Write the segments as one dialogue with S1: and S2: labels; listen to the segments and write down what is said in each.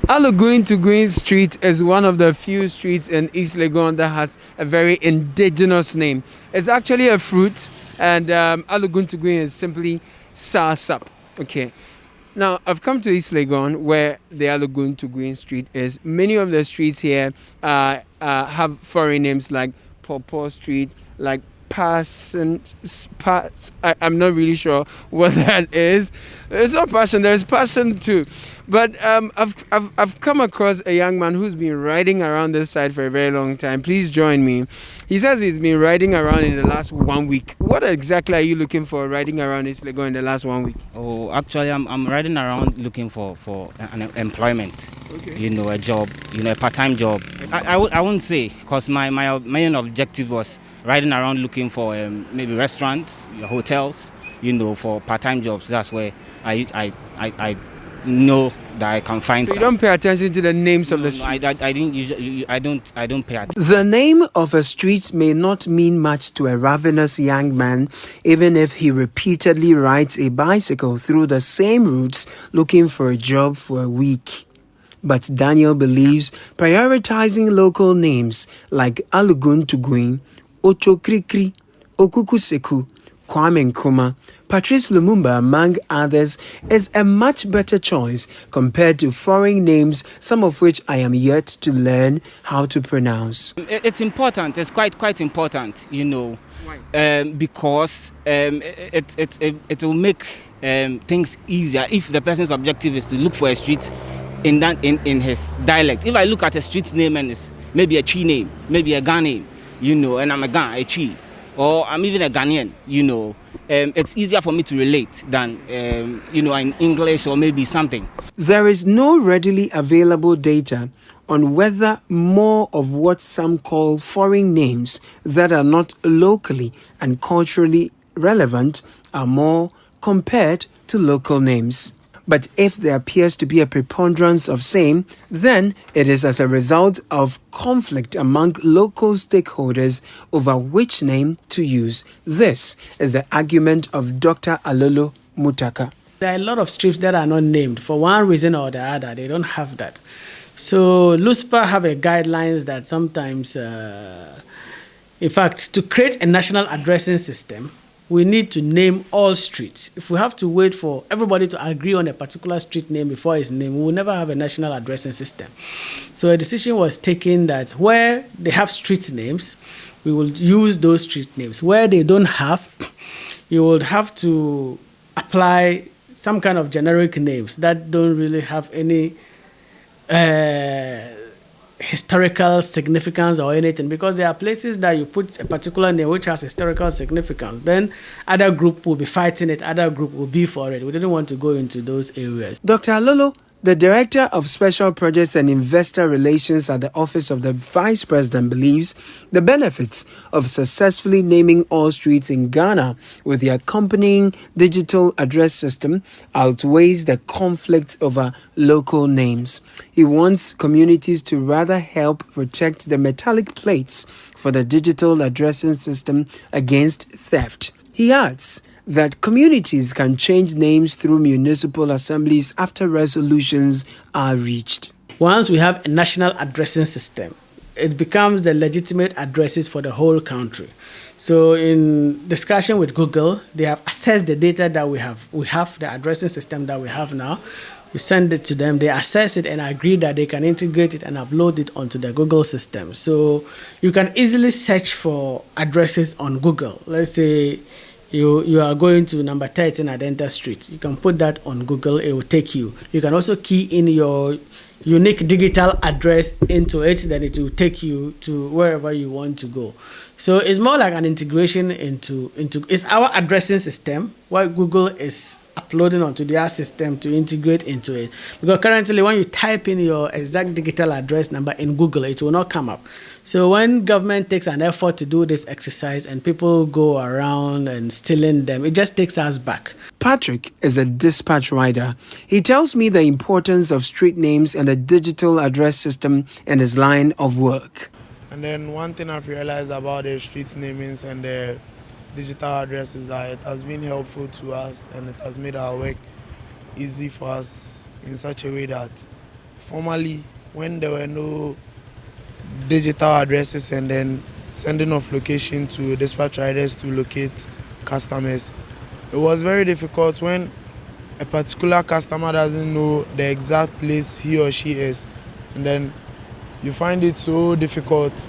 S1: Aluguin to Green Street is one of the few streets in East Legon that has a very indigenous name. It's actually a fruit, and Alugun to Green is simply soursop. Okay. Now, I've come to East Legon where the Alugun to Green Street is. Many of the streets here have foreign names like Pawpaw Street, like I'm not really sure what that is. It's not passion. There's passion too, but I've come across a young man who's been riding around this side for a very long time. Please join me. He says he's been riding around in the last 1 week. What exactly are you looking for riding around East Legon in the last 1 week?
S2: Oh, actually, I'm riding around looking for an employment.
S1: Okay.
S2: You know, a job. You know, a part-time job. I wouldn't say, because my main objective was riding around looking for maybe restaurants, hotels. You know, for part-time jobs. That's where I know that I can find.
S1: So you don't pay attention to the names of the
S2: No,
S1: streets?
S2: I didn't usually. I don't pay attention.
S1: The name of a street may not mean much to a ravenous young man, even if he repeatedly rides a bicycle through the same routes looking for a job for a week. But Daniel believes prioritizing local names like Alugun Tuguin, Ocho Krikri, Okuku Seku, Kwame Nkrumah, Patrice Lumumba, among others, is a much better choice compared to foreign names, some of which I am yet to learn how to pronounce.
S2: It's important. It's quite important, you know. Why? Because it will make things easier if the person's objective is to look for a street in his dialect. If I look at a street's name and it's maybe a Chi name, maybe a Ga name, you know, and I'm a Ga, a Chi, or I'm even a Ghanaian, you know, it's easier for me to relate than, you know, in English or maybe something.
S1: There is no readily available data on whether more of what some call foreign names that are not locally and culturally relevant are more compared to local names. But if there appears to be a preponderance of same, then it is as a result of conflict among local stakeholders over which name to use. This is the argument of Dr. Alolo Mutaka.
S3: There are a lot of streets that are not named for one reason or the other. They don't have that. So LUSPA have a guidelines that sometimes, in fact, to create a national addressing system, we need to name all streets. If we have to wait for everybody to agree on a particular street name before it's named, we will never have a national addressing system. So a decision was taken that where they have street names, we will use those street names. Where they don't have, you would have to apply some kind of generic names that don't really have any historical significance or anything, because there are places that you put a particular name which has historical significance, then other group will be fighting it, other group will be for it. We didn't want to go into those areas.
S1: Dr. Alolo, the Director of Special Projects and Investor Relations at the Office of the Vice President, believes the benefits of successfully naming all streets in Ghana with the accompanying digital address system outweighs the conflicts over local names. He wants communities to rather help protect the metallic plates for the digital addressing system against theft. He adds that communities can change names through municipal assemblies after resolutions are reached.
S3: Once we have a national addressing system, it becomes the legitimate addresses for the whole country. So in discussion with Google, they have assessed the data that we have. We have the addressing system that we have now. We send it to them, they assess it and agree that they can integrate it and upload it onto the Google system. So you can easily search for addresses on Google. Let's say you are going to number 13 Adenta Street. You can put that on Google, it will take you. You can also key in your unique digital address into it, then it will take you to wherever you want to go. So it's more like an integration into it's our addressing system, what Google is uploading onto their system to integrate into it. Because currently when you type in your exact digital address number in Google, it will not come up. So when government takes an effort to do this exercise and people go around and stealing them, it just takes us back.
S1: Patrick is a dispatch rider. He tells me the importance of street names and the digital address system in his line of work.
S4: And then one thing I've realized about the street namings and the digital addresses is that it has been helpful to us and it has made our work easy for us in such a way that formerly, when there were no digital addresses and then sending of location to dispatch riders to locate customers, it was very difficult when a particular customer doesn't know the exact place he or she is, and then you find it so difficult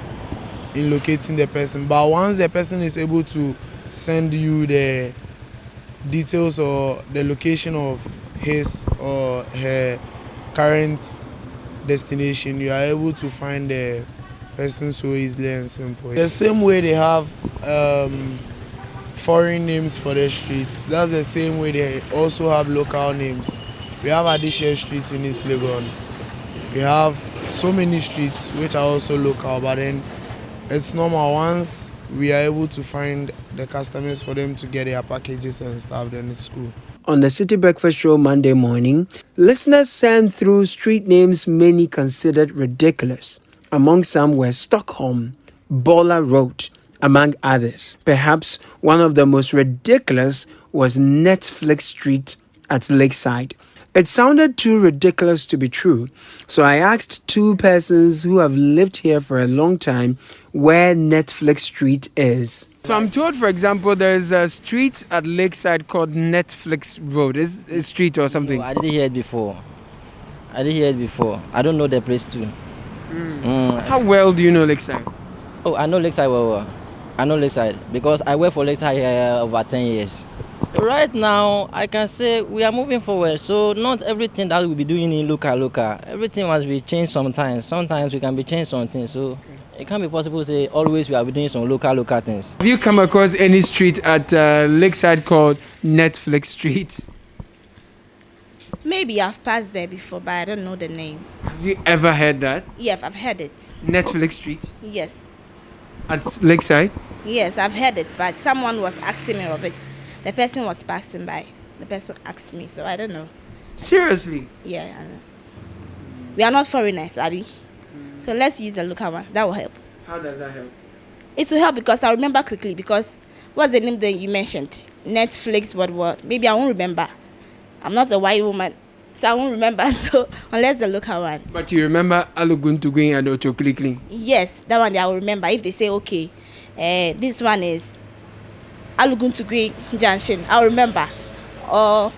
S4: in locating the person. But once the person is able to send you the details or the location of his or her current destination, you are able to find the person so easily and simple. The same way they have foreign names for the streets, that's the same way they also have local names. We have Adishare Street in East Legon. We have so many streets which are also local, but then it's normal once we are able to find the customers for them to get their packages and stuff, then it's cool.
S1: On the City Breakfast Show Monday morning, listeners sent through street names many considered ridiculous. Among some were Stockholm, Bola Road, among others. Perhaps one of the most ridiculous was Netflix Street at Lakeside. It sounded too ridiculous to be true, so I asked two persons who have lived here for a long time where Netflix Street is. So I'm told, for example, there's a street at Lakeside called Netflix Road. Is a street or something?
S5: No, I didn't hear it before. I don't know the place too.
S1: How well do you know Lakeside?
S5: Oh, I know Lakeside well. I know Lakeside because I work for Lakeside here over 10 years. Right now, I can say we are moving forward. So not everything that we'll be doing in local. Everything must be changed sometimes. Sometimes we can be changed something. So it can't be possible to say always we are doing some local things.
S1: Have you come across any street at Lakeside called Netflix Street?
S6: Maybe I've passed there before, but I don't know the name.
S1: Have you ever heard that?
S6: Yes, I've heard it.
S1: Netflix Street
S6: Yes.
S1: at Lakeside?
S6: Yes, I've heard it, but someone was asking me of it. The person was passing by. The person asked me, so I don't know.
S1: Seriously?
S6: Yeah, I know. We are not foreigners, Abby. So let's use the local ones. That will help.
S1: How does that help?
S6: It will help because I remember quickly. Because what's the name that you mentioned? Netflix, what? Maybe I won't remember. I'm not a white woman, so I won't remember. So unless the local one.
S1: But you remember Aluguntuguin and Ochoklikling?
S6: Yes, that one I will remember. If they say, okay, this one is Aluguntuguin Junction, I'll remember. Or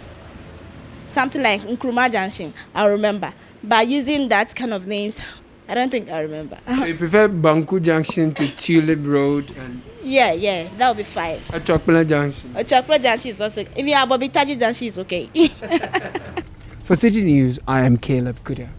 S6: something like Nkrumah Junction, I'll remember. But using that kind of names, I don't think I remember.
S1: So you prefer Banku Junction to Tulip Road and
S6: Yeah, that would be fine.
S1: Achokpala Junction?
S6: Chocolate Junction is also, if you have Bobby Taji Junction, is okay.
S1: For City News, I am Caleb Kuda.